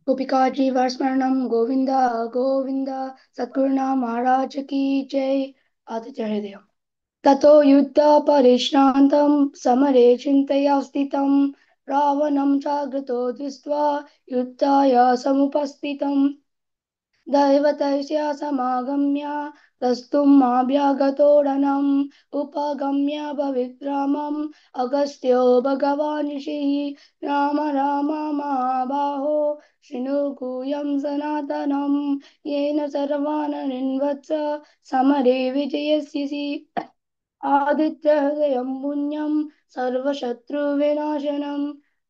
गोपिका जीवस्मरणं गोविंद गोविंद। सद्गुरुनाथ महाराज की जय। आदित्य हृदय। ततो युद्ध परिश्रान्तं समरे चिन्तया स्थितं रावणं चाग्रतो दृष्ट्वा युद्धाय समुपस्थितम् दैवतैस्य समागम्य तस्तुमाभ्यागतोरणम् उपगम्य भविद्रामम् अगस्त्यो भगवान् ऋषिः राम राम महाबाहो शृणु गुह्यं सनातनम् येन सर्वान् ऋण्वत्स समरे विजयस्यसि आदित्यहृदयं पुण्यं सर्वशत्रुविनाशनं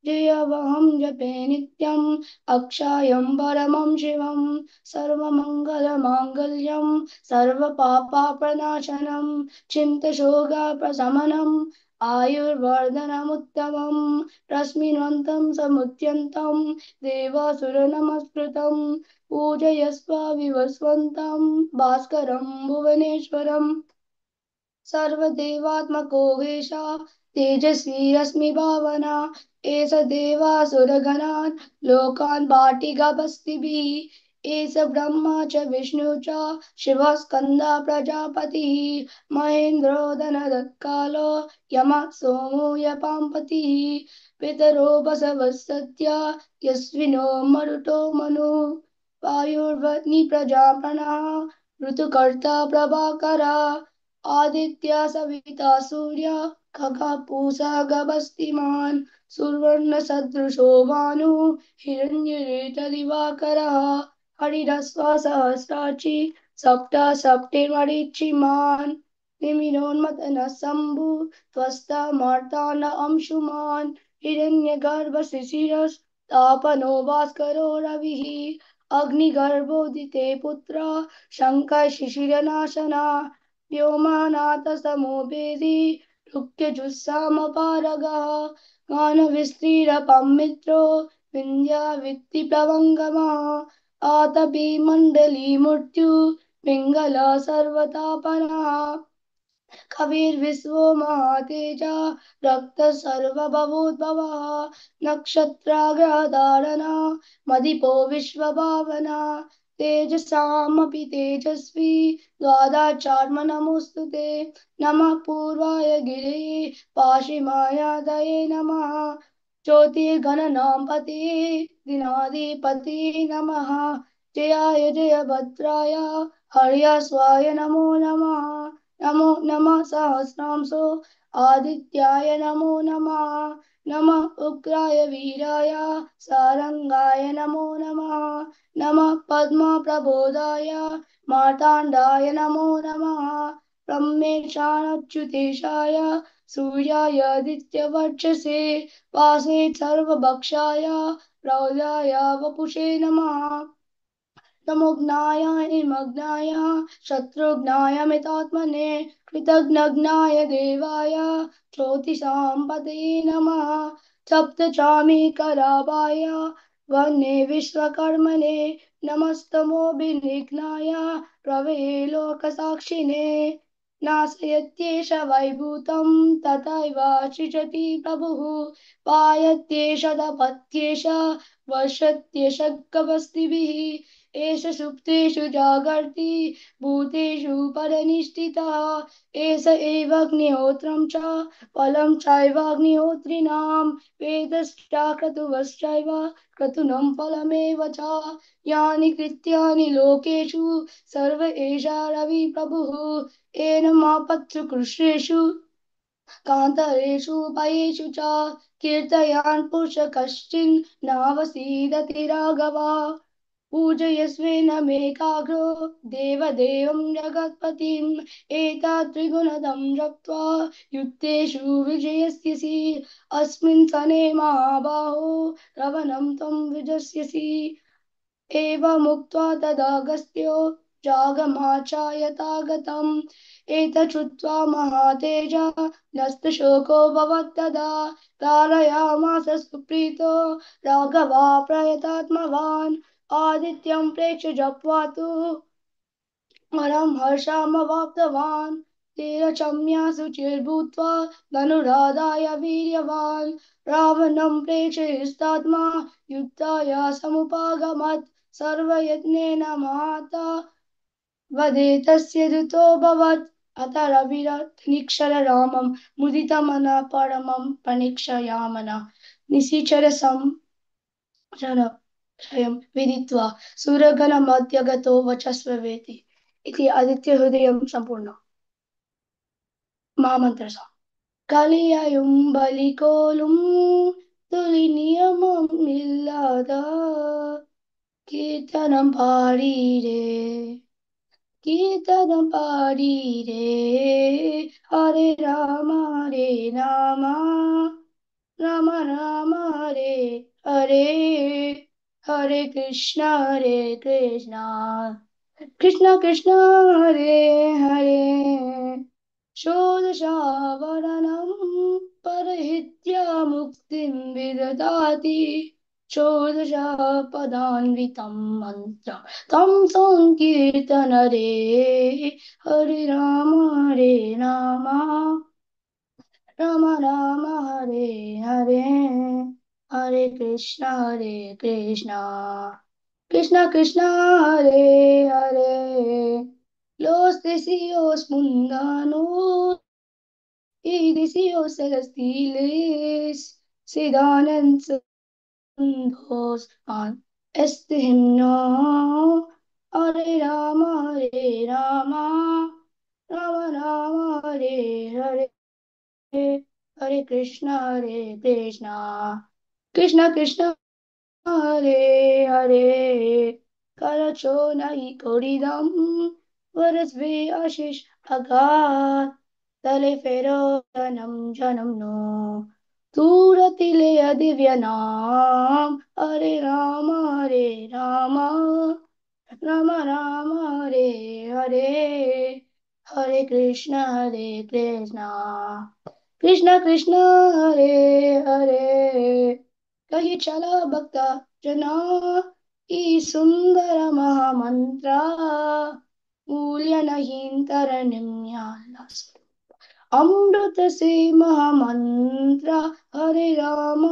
जयवहं जपे नित्यम् अक्षयं परमं शिवं सर्वमङ्गलमाङ्गल्यं सर्वपापप्रणाशनं चिन्तशोकप्रशमनम् आयुर्वर्धनमुत्तमम् रश्मिन्वन्तं समुद्यन्तं देवासुरनमस्कृतं पूजयस्व विवस्वन्तं भास्करं भुवनेश्वरम् सर्वदेवात्मको वेशा तेजस्वी रश्मिभावना एष देवासुरगणान् लोकान् बाटिगापस्तिभिः एष ब्रह्मा च विष्णु च शिवः स्कन्दः प्रजापतिः महेन्द्रो धनदत्कालो यमः सोमो यपाम्पतिः पितरो बसवः सत्या यस्विनो मरुतो मनु वायुर्वह्नि प्रजापनः ऋतुकर्ता प्रभाकरा आदित्य सविता सूर्य खगः पूषा गभस्तिमान् सुवर्णसदृशो भानु हिरण्यरेतदिवाकरः हरिरस्व सहस्राची सप्त सप्तिर्मरीचिमान् तिमिरोन्मथनः शम्भु त्वष्टा मार्ताण्ड अंशुमान् हिरण्यगर्भशिशिरस्तापनो भास्करो रविः अग्निगर्भोदिते पुत्र शङ्कर शिशिरनाशना व्योमानाथसमो वेदी ऋक्यजुस्सामपारगः गानविस्तीरपं मित्रो विन्द्यावित्तिप्लवङ्गमः आतपी मण्डली मृत्यु पिङ्गला सर्वतापनः कविर्विश्वो महातेजा रक्त सर्वभवोद्भवः नक्षत्राग्रधारणा मदिपो विश्वभावना तेजसामपि तेजस्वी द्वादाचार्म नमोऽस्तु ते नमः पूर्वाय गिरे पाशिमायादये नमः ज्योतिर्गणनां पते दिनाधिपते नमः जयाय जयभद्राय हर्यस्वाय नमो नमः नमो नमः सहस्रांशो आदित्याय नमो नमः नमः उग्राय वीराय सारंगाय नमो नमः नमः पद्मप्रबोधाय मार्ताण्डाय नमो नमः ब्रह्मेशानच्युतेशाय सूर्याय आदित्यवर्चसे वासे सर्वभक्षाय रौद्राय वपुषे नमः तमोघ्नाय निमग्नाय शत्रुघ्नाय मितात्मने कृतघ्नघ्नाय देवाय ज्योतिषां पतये नमः सप्तचामीकराभाय वह्ने विश्वकर्मणे नमस्तमोभिनिघ्नाय प्रभवे लोकसाक्षिणे नाशयत्येष वैभूतं तथैव सृजति प्रभुः पायत्येष तपत्येष वर्षत्येष गभस्तिभिः एष सुप्तेषु जागर्ति भूतेषु परनिष्ठितः एष एव अग्निहोत्रं च फलं चैवाग्निहोत्रिणां वेदश्चाक्रतुवश्चैव क्रतूनं फलमेव च यानि कृत्यानि लोकेषु सर्व एषा रविप्रभुः एनमापत्सु कृष्णेषु कान्तरेषु भयेषु च कीर्तयान् पुरुष कश्चिन् नावसीदति राघवा पूजयस्वेनमेकाग्रो देवदेवं जगत्पतिम् एतत्त्रिगुणदं जप्त्वा युद्धेषु विजयस्यसि अस्मिन् सने महाबाहो रवणं त्वं विजस्यसि एवमुक्त्वा तदागस्त्यो जागमाचायतागतम् एतच्छ्रुत्वा महातेजा नष्टशोकोऽभवत् तदा तारयामास सुप्रीतो राघवा प्रयतात्मवान् आदित्यं प्रेक्ष्य जप्त्वा तु परं हर्षमवाप्तवान् तेरचम्या शुचिर्भूत्वा धनुराधाय वीर्यवान् रावणं प्रेक्षयिस्तात्मा युद्धाय समुपागमत् सर्वयत्नेन माता वदे तस्य दुतोऽभवत् अथ रविरथ रामं मुदितमनः परमं पणिक्षयामनः निशिचर क्षयं विदित्वा सुरगणमध्यगतो वचस्ववेति इति आदित्यहृदयं सम्पूर्ण महामन्त्रः కలియయుం బలికోలుం తొలి నియమం ఇల్లాద కీర్తనం పాడీరే కీర్తనం పాడీరే హరే రామ హరే రామ రామ రామ హరే హరే హరే కృష్ణ కృష్ణ కృష్ణ హరే హరే षोडशावरणं परहित्या मुक्तिं विदधाति षोडशपदान्वितं मन्त्रं तं संकीर्तनरे हरे Ram Ram Ram Hare Hare Hare Krishna Krishna Krishna Hare Hare Los deseos mundanos y deseos celestiales se dan en segundos. Este himno, Hare Rama, Hare Rama, Rama Rama, Hare Hare, Hare Krishna, Krishna Krishna, Hare Hare, Karacho nahi koridam, Varasve ashish agat, Tale fero janam no, Turatile adivyanam, Hare Rama, Rama Rama, Hare Hare, Hare Krishna, Krishna Krishna, Hare Hare. कही चला भक्ता जना ई सुंदर महामंत्र मूल्य नहीं तरनिम्याला अमृत से महामंत्र हरे राम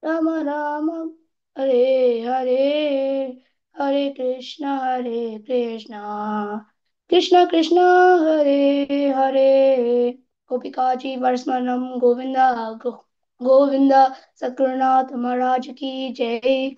राम राम हरे हरे हरे कृष्ण कृष्ण कृष्ण हरे हरे गोपिका जी वर्षमनम गोविंदा गोविंदा सकुरनाथ महाराज की जय।